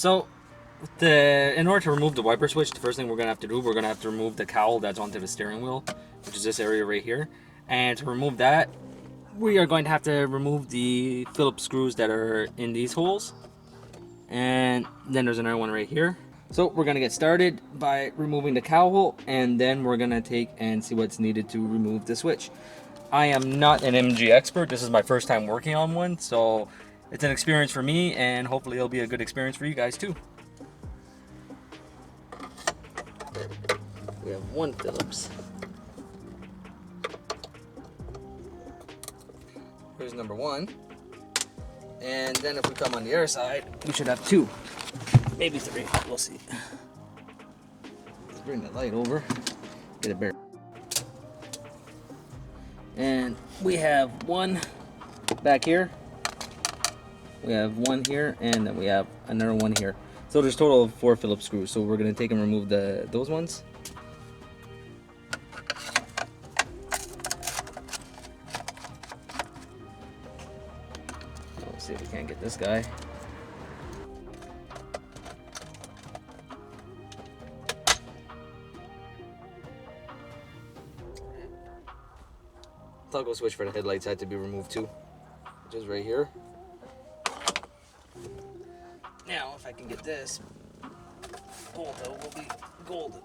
So in order to remove the wiper switch, the first thing we're gonna have to do, we're gonna have to remove the cowl that's onto the steering wheel, which is this area right here. And to remove that, we are going to have to remove the Phillips screws that are in these holes. And then there's another one right here. So we're gonna get started by removing the cowl, and then we're gonna take and see what's needed to remove the switch. I am not an MG expert. This is my first time working on one, so it's an experience for me, and hopefully it'll be a good experience for you guys too. We have one Phillips. Here's number one. And then if we come on the other side, we should have two. Maybe three, we'll see. Let's bring the light over, get a better. And we have one back here. We have one here, and then we have another one here. So there's a total of 4 Phillips screws. So we're gonna take and remove those ones. Let's see if we can't get this guy. Toggle switch for the headlights had to be removed too, which is right here. Now, if I can get this bolt out, will be golden.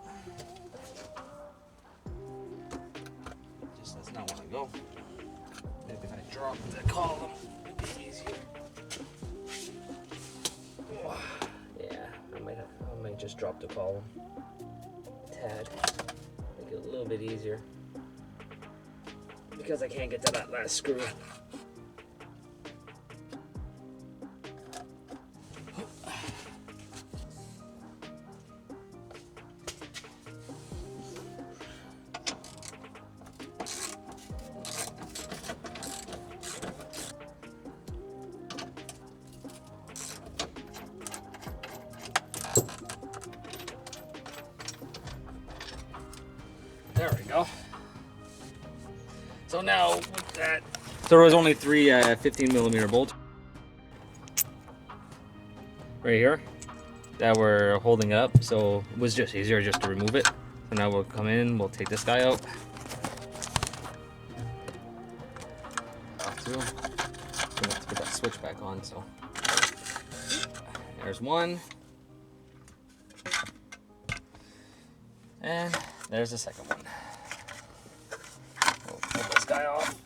Just does not want to go. Maybe if I drop the column, it'd be easier. Yeah, I might just drop the column a tad, make it a little bit easier. Because I can't get to that last screw. There we go. So now with that, so there was only 3 15mm bolts right here that were holding up, so it was just easier just to remove it. So now we'll come in, we'll take this guy out. Gonna have to put that switch back on. So there's one, and there's the second one. Guy off.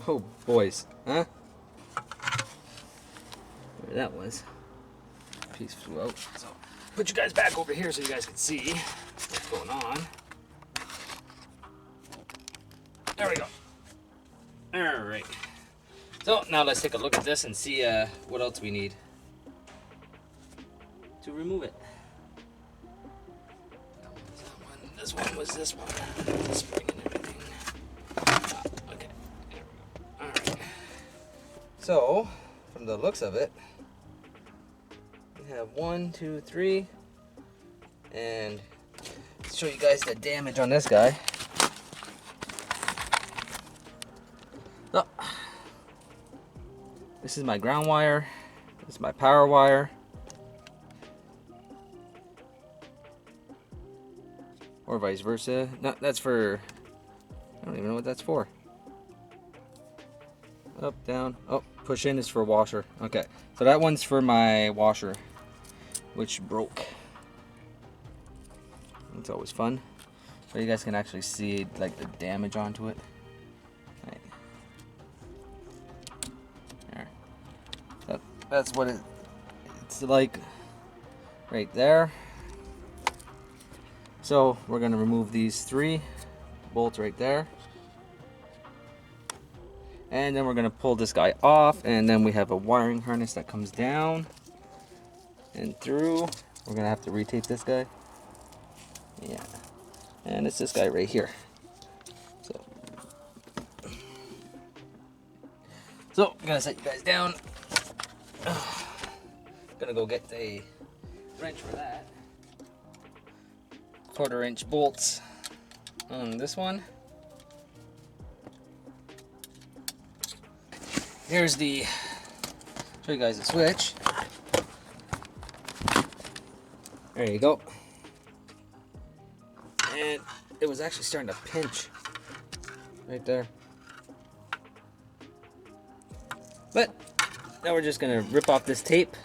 Oh, boys, huh? Where that was. Piece flew out. So put you guys back over here so you guys can see what's going on. There we go. All right. So now let's take a look at this and see what else we need to remove it. This one was this one. Spring and everything. Okay, there we go. Alright. So, from the looks of it, we have 1, 2, 3, and let's show you guys the damage on this guy. So, this is my ground wire, this is my power wire. Or vice versa. No, that's for, I don't even know what that's for. Up, down, oh, push in is for washer. Okay, so that one's for my washer, which broke. It's always fun. So you guys can actually see like the damage onto it. Right. There. That's what it's like right there. So we're going to remove these 3 bolts right there. And then we're going to pull this guy off, and then we have a wiring harness that comes down and through. We're going to have to retape this guy. Yeah. And it's this guy right here. So I'm going to set you guys down. Gonna go get a wrench for that. 1/4-inch bolts on this one. Here's the, show you guys the switch. There you go. And it was actually starting to pinch right there. But now we're just gonna rip off this tape,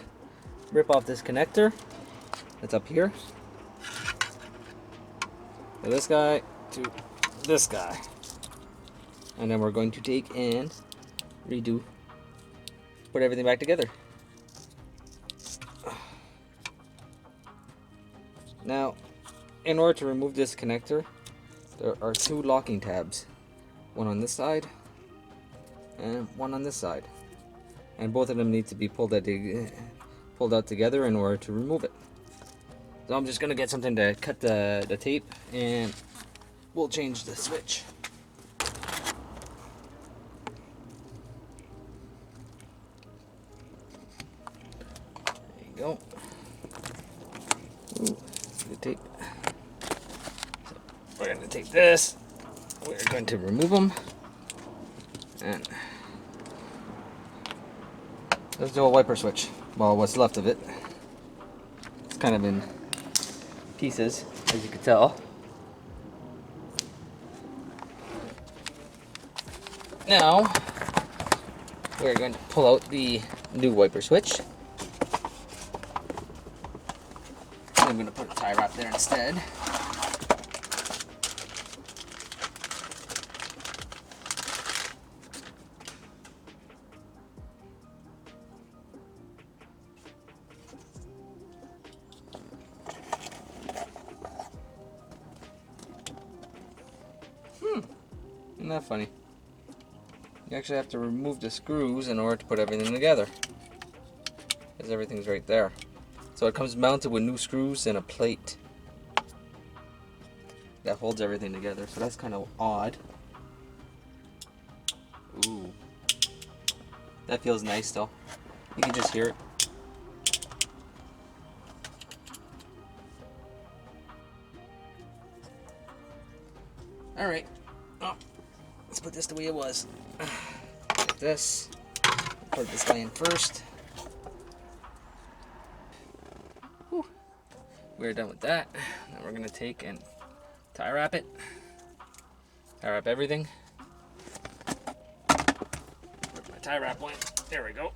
rip off this connector that's up here. So this guy to this guy. And then we're going to take and redo, put everything back together. Now, in order to remove this connector, there are two locking tabs. One on this side and one on this side. And both of them need to be pulled out together in order to remove it. So I'm just gonna get something to cut the tape and we'll change the switch. There you go. Ooh, good tape. So we're going to take this, we're going to remove them, and let's do a wiper switch. Well, what's left of it. It's kind of in pieces, as you can tell. Now, we're going to pull out the new wiper switch. I'm going to put a tie wrap there instead. Isn't that funny? You actually have to remove the screws in order to put everything together, because everything's right there. So it comes mounted with new screws and a plate that holds everything together. So that's kind of odd. Ooh, that feels nice though. You can just hear it. All right. Oh, let's put this the way it was. Like this. Put this guy in first. Whew. We're done with that. Now we're gonna take and tie wrap it. Tie wrap everything. Where's my tie wrap went? There we go.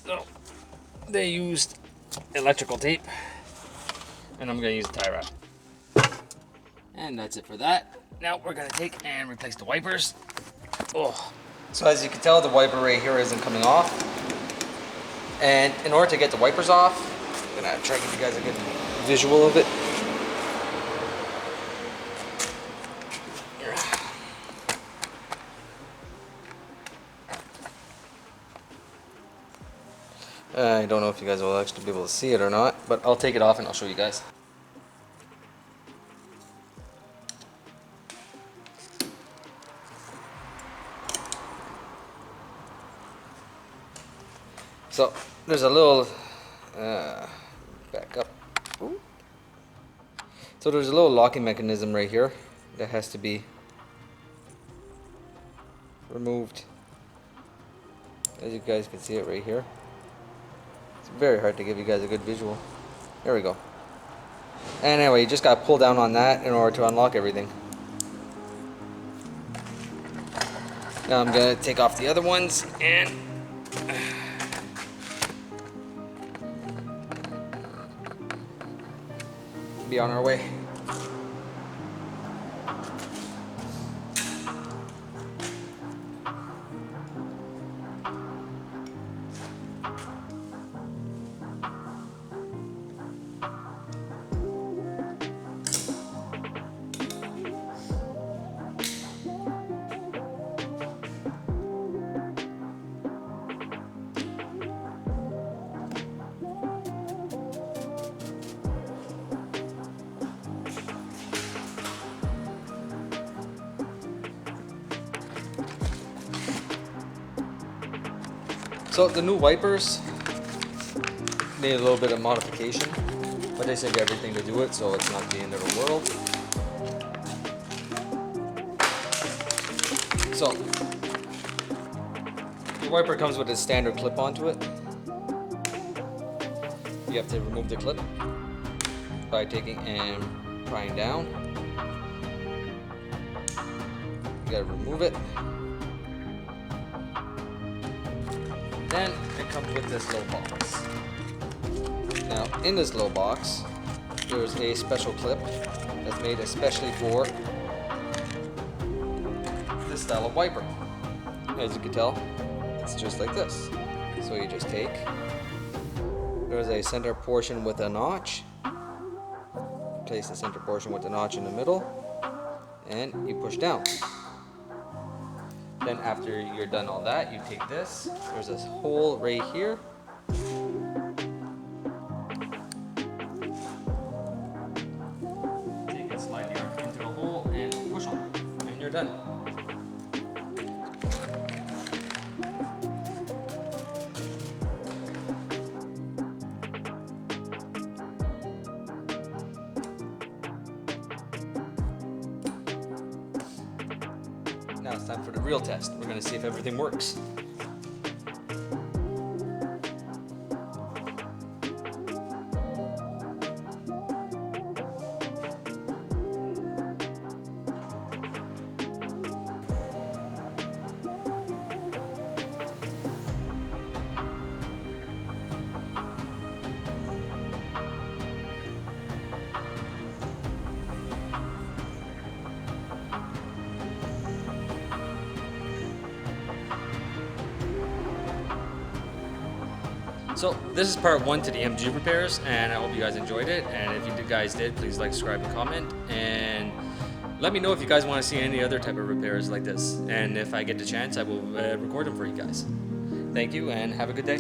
So they used electrical tape, and I'm gonna use tie wrap. And that's it for that. Now we're gonna take and replace the wipers. Oh. So as you can tell, the wiper right here isn't coming off. And in order to get the wipers off, I'm gonna try to give you guys a good visual of it. Here. I don't know if you guys will actually be able to see it or not, but I'll take it off and I'll show you guys. So there's a little back up. Ooh. So there's a little locking mechanism right here that has to be removed. As you guys can see it right here. It's very hard to give you guys a good visual. There we go. And anyway, you just got to pull down on that in order to unlock everything. Now I'm going to take off the other ones and be on our way. So the new wipers need a little bit of modification, but they save everything to do it, so it's not the end of the world. So the wiper comes with a standard clip onto it. you have to remove the clip by taking and prying down. You gotta remove it. Then it comes with this little box. Now in this little box, there's a special clip that's made especially for this style of wiper. As you can tell, it's just like this. So you just take, there's a center portion with a notch. Place the center portion with the notch in the middle, and you push down. Then after you're done all that, you take this. There's this hole right here. Take it, slide the arc into the hole, and push on, and you're done. Now it's time for the real test. We're going to see if everything works. So this is part 1 to the MG repairs, and I hope you guys enjoyed it. And if you guys did, please like, subscribe, and comment. And let me know if you guys want to see any other type of repairs like this. And if I get the chance, I will record them for you guys. Thank you, and have a good day.